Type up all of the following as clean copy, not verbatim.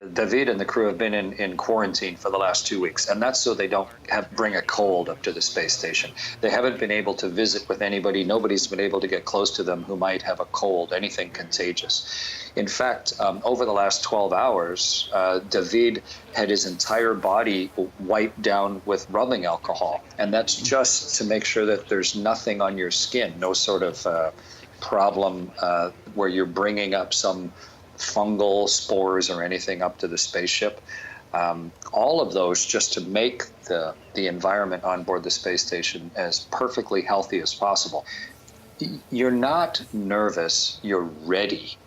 David and the crew have been in quarantine for the last 2 weeks, and that's so they don't bring a cold up to the space station. They haven't been able to visit with anybody. Nobody's been able to get close to them who might have a cold, anything contagious. In fact, over the last 12 hours, David had his entire body wiped down with rubbing alcohol, and that's just to make sure that there's nothing on your skin, no sort of problem where you're bringing up some fungal spores or anything up to the spaceship. All of those just to make the environment on board the space station as perfectly healthy as possible. You're not nervous, you're ready.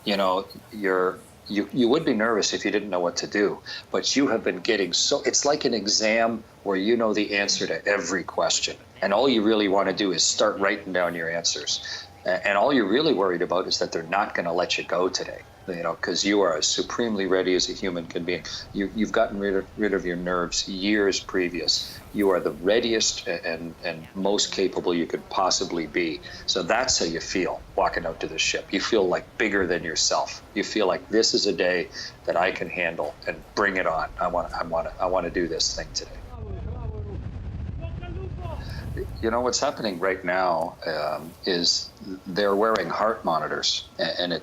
You know, you would be nervous if you didn't know what to do, but you have been getting it's like an exam where you know the answer to every question. And all you really want to do is start writing down your answers. And all you're really worried about is that they're not going to let you go today, you know, because you are as supremely ready as a human can be. You've gotten rid of your nerves years previous. You are the readiest and most capable you could possibly be. So that's how you feel walking out to the ship. You feel like bigger than yourself. You feel like this is a day that I can handle and bring it on. I want to do this thing today. You know, what's happening right now is they're wearing heart monitors, and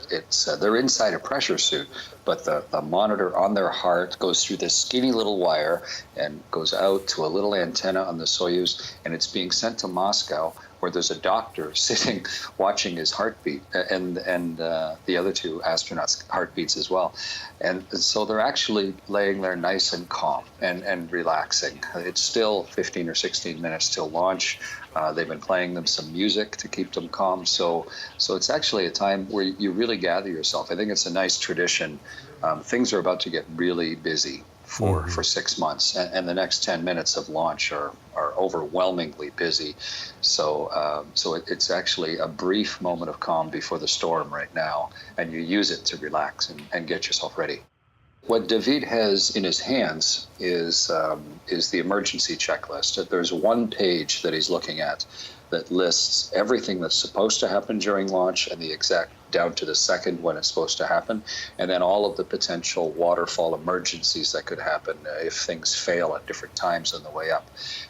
they're inside a pressure suit, but the monitor on their heart goes through this skinny little wire and goes out to a little antenna on the Soyuz, and it's being sent to Moscow, where there's a doctor sitting watching his heartbeat and the other two astronauts' heartbeats as well. And so they're actually laying there nice and calm and relaxing. It's still 15 or 16 minutes till launch. They've been playing them some music to keep them calm. So it's actually a time where you really gather yourself. I think it's a nice tradition. Things are about to get really busy for 6 months, and the next 10 minutes of launch are overwhelmingly busy. So it's actually a brief moment of calm before the storm right now, and you use it to relax and get yourself ready. What David has in his hands is the emergency checklist. There's one page that he's looking at that lists everything that's supposed to happen during launch and the exact down to the second when it's supposed to happen, and then all of the potential waterfall emergencies that could happen if things fail at different times on the way up.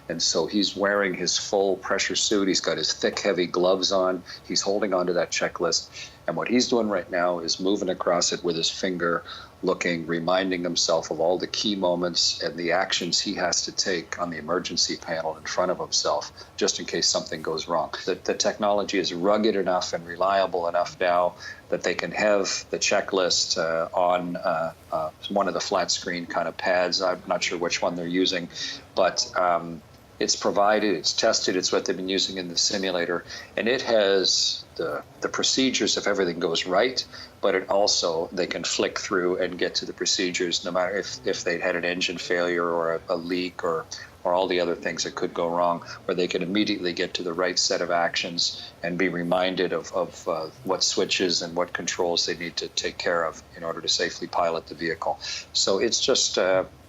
And so he's wearing his full pressure suit. He's got his thick, heavy gloves on. He's holding onto that checklist. And what he's doing right now is moving across it with his finger, looking, reminding himself of all the key moments and the actions he has to take on the emergency panel in front of himself, just in case something goes wrong. The technology is rugged enough and reliable enough now that they can have the checklist on one of the flat screen kind of pads. I'm not sure which one they're using, but it's provided, it's tested, it's what they've been using in the simulator, and it has the procedures if everything goes right, but it also, they can flick through and get to the procedures no matter if they'd had an engine failure or a leak or all the other things that could go wrong, where they can immediately get to the right set of actions and be reminded of what switches and what controls they need to take care of in order to safely pilot the vehicle. So it's just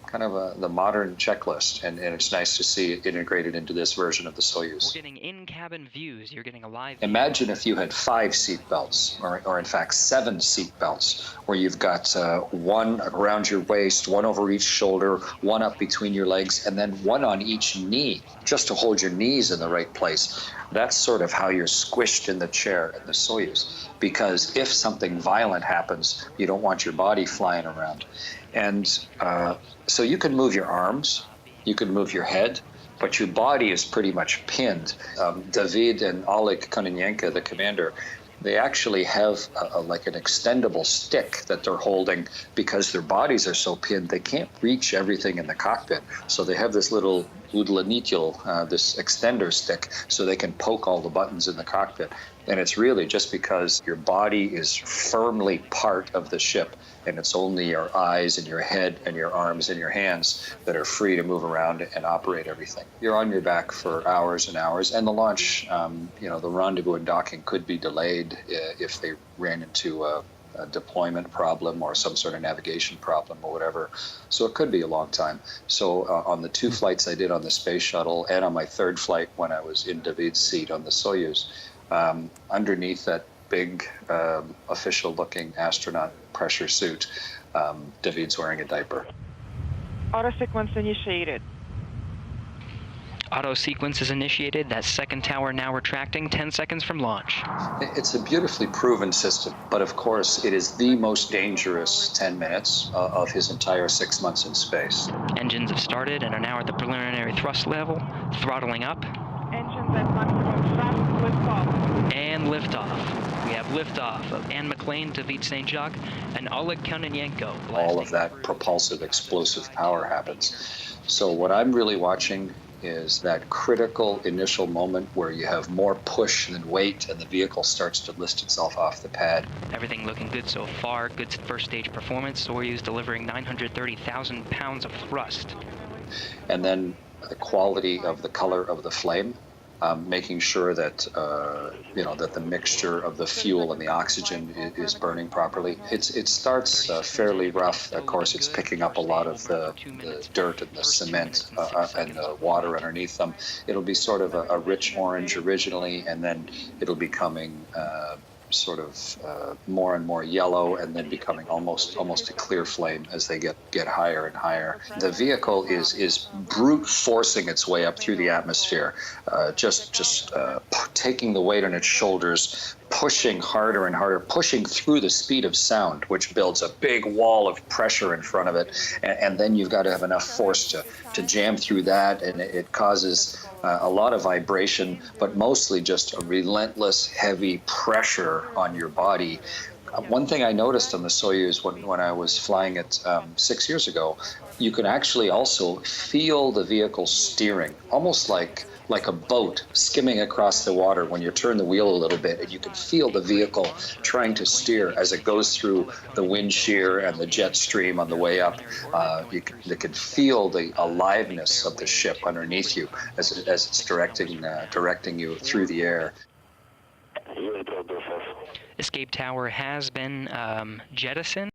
kind of the modern checklist, and it's nice to see it integrated into this version of the Soyuz. We're getting in-cabin views. You're getting a live view. Imagine if you had 5 seat belts, or in fact 7 seat belts, where you've got one around your waist, one over each shoulder, one up between your legs, and then one on each knee, just to hold your knees in the right place. That's sort of how you're squished in the chair in the Soyuz, because if something violent happens, you don't want your body flying around. And so you can move your arms, you can move your head, but your body is pretty much pinned. David and Oleg Kononenko, the commander, they actually have like an extendable stick that they're holding because their bodies are so pinned, they can't reach everything in the cockpit. So they have this little udlanitil, this extender stick, so they can poke all the buttons in the cockpit. And it's really just because your body is firmly part of the ship, and it's only your eyes and your head and your arms and your hands that are free to move around and operate everything. You're on your back for hours and hours, and the launch, the rendezvous and docking could be delayed if they ran into a deployment problem or some sort of navigation problem or whatever. So it could be a long time. So on the 2 flights I did on the space shuttle, and on my 3rd flight when I was in David's seat on the Soyuz, underneath that big official-looking astronaut pressure suit. David's wearing a diaper. Auto sequence initiated. Auto sequence is initiated. That second tower now retracting 10 seconds from launch. It's a beautifully proven system, but of course it is the most dangerous 10 minutes of his entire 6 months in space. Engines have started and are now at the preliminary thrust level, throttling up. Engines at maximum thrust, liftoff. And liftoff. We have liftoff of Anne McLean, David St. Jacques, and Oleg Kononenko. All of that propulsive, explosive power happens. So what I'm really watching is that critical initial moment where you have more push than weight and the vehicle starts to lift itself off the pad. Everything looking good so far. Good first stage performance. Soyuz delivering 930,000 pounds of thrust. And then the quality of the color of the flame, making sure that that the mixture of the fuel and the oxygen is burning properly. It starts fairly rough. Of course, it's picking up a lot of the dirt and the cement and the water underneath them. It'll be sort of a rich orange originally, and then it'll be becoming sort of more and more yellow, and then becoming almost a clear flame as they get higher and higher. The vehicle is brute forcing its way up through the atmosphere, just taking the weight on its shoulders, pushing harder and harder, pushing through the speed of sound, which builds a big wall of pressure in front of it, and then you've got to have enough force to jam through that, and it causes a lot of vibration, but mostly just a relentless, heavy pressure on your body. One thing I noticed on the Soyuz when I was flying it 6 years ago, you can actually also feel the vehicle steering, almost like a boat skimming across the water when you turn the wheel a little bit, and you can feel the vehicle trying to steer as it goes through the wind shear and the jet stream on the way up. You can feel the aliveness of the ship underneath you as it's directing you through the air. Escape tower has been jettisoned.